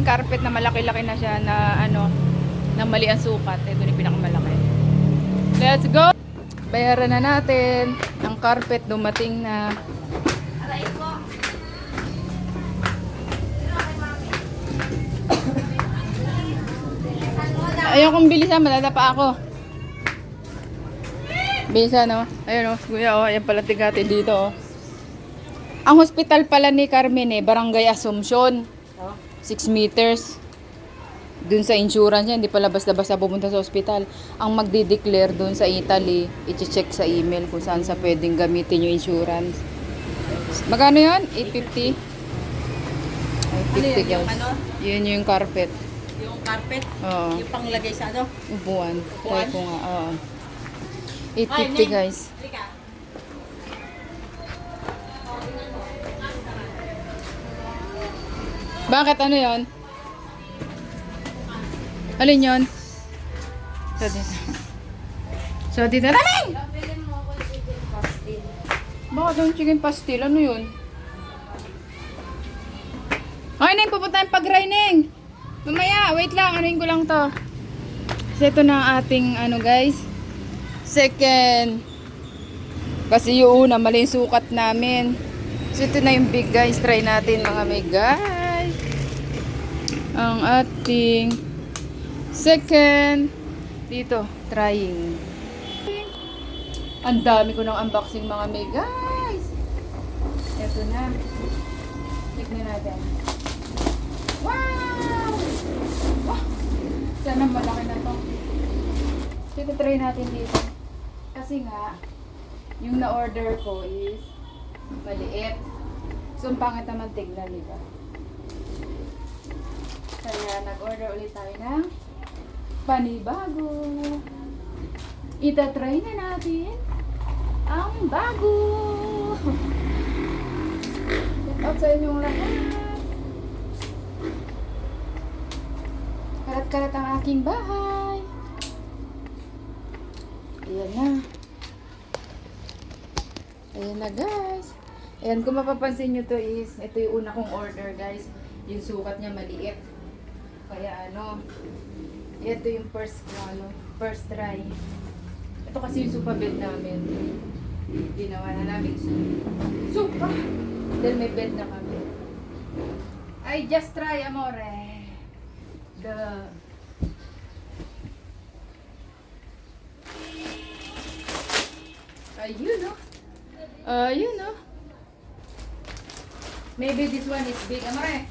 carpet na malaki-laki na siya na ano, na mali ang sukat. Ito yung pinakamalaki. Let's go! Bayaran na natin. Ang carpet dumating na. Ayaw kong bilisan, malalapa ako. Bilisan, no? Ayun, oh. Kuya, oh. Ayan pala tigati dito, oh. Ang hospital pala ni Carmen, Barangay Assumption. 6 meters. Dun sa insurance niya, hindi pala basta-basta pupunta sa hospital. Ang magdi-declare dun sa Italy, i-check sa email kung saan sa pwedeng gamitin yung insurance. Magkano yun? 850? 850, guys. Ano? Yun yung carpet. Yung carpet? Oo. Yung panglagay sa ano? Upuan. Try ko nga. Oo. Ay, 850, guys. Halika. Bakit? Ano yun? Alin yun? So, dito. So, dito. Taling! Bakit yung chicken pastil? Ano yun? Ay, Neng, pupunta yung pag-grinding. Mamaya, wait lang. Anuin ko lang to. So, ito na ang ating, ano guys. Second. Kasi yung una, mali yung sukat namin. So, ito na yung big guys. Try natin mga may guys. Ang ating second. Dito, trying. Ang dami ko ng unboxing mga may guys. Ito na. Tignan natin. Wow! Wow! Sana malaki na to. Ito try natin dito. Kasi nga, yung na-order ko is maliit. So, ang pangit naman tignan, diba? Kaya nag-order ulit tayo ng panibago. Itatry na natin ang bago. Shout out sa inyong lahat. Karat-karat ang aking bahay. Ayan na. Ayan na guys. Ayan, kung mapapansin nyo to is, ito yung una kong order guys. Yung sukat niya maliit. Kaya ano, ito yung first try. Ito kasi yung sofa bed namin. Ginawa na namin sofa. Dahil may bed na kami. I just try, amore. Ayun, no? Ayun, no? Maybe this one is big, amore.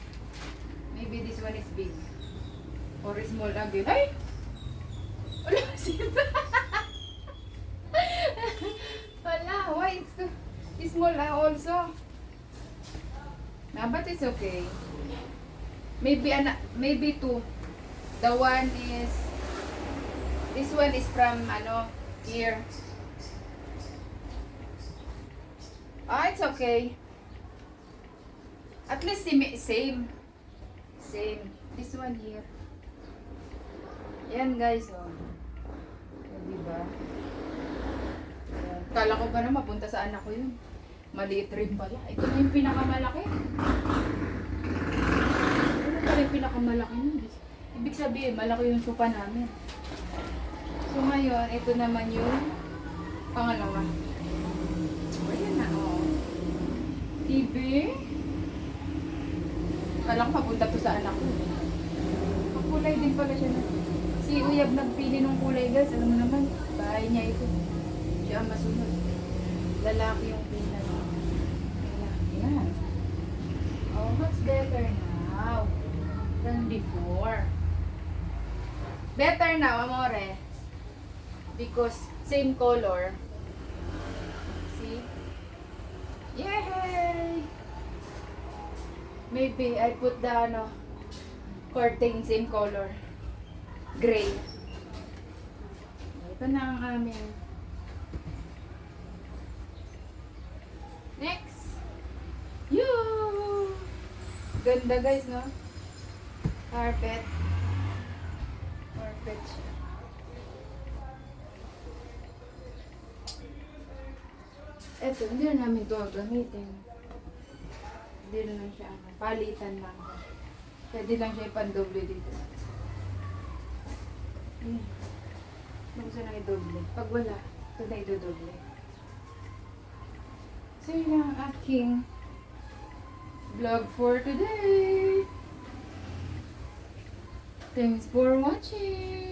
Maybe this one is big. Or small again. Ay! Wala, sila. Wala, why it's small also. Nah, but it's okay. Maybe two. The one is, this one is from here. It's okay. At least same. This one here. Yan guys, oh. Diba? Yan. Kala ko ba na mapunta sa anak ko yun? Maliit rin pala. Ito na yung pinakamalaki. Ano pala yung pinakamalaki nun? Ibig sabihin, malaki yung sopa namin. So ngayon, ito naman yung pangalawa. O, yan na, oh. TV. Kala ko mapunta to sa anak ko. Kulay din pala siya na. Si Uyab nagpili ng kulay guys. Alam mo naman, bahay niya ito. Siya ang masunod. Lalaki yung pila. Ayan. Oh, much better now than before. Better now, amore. Because same color. See? Yay! Maybe I put the curtain same color. Gray. Ito na ang aming. Next. Yoo! Ganda guys, no? Carpet. Carpet siya. Ito, hindi na namin ito gamitin. Hindi na lang siya. Palitan lang. Pwede lang siya ipandoble dito. Ayan. Kung saan na i-doble. Pag wala, ito na i-doble. So yun lang ang aking vlog for today. Thanks for watching.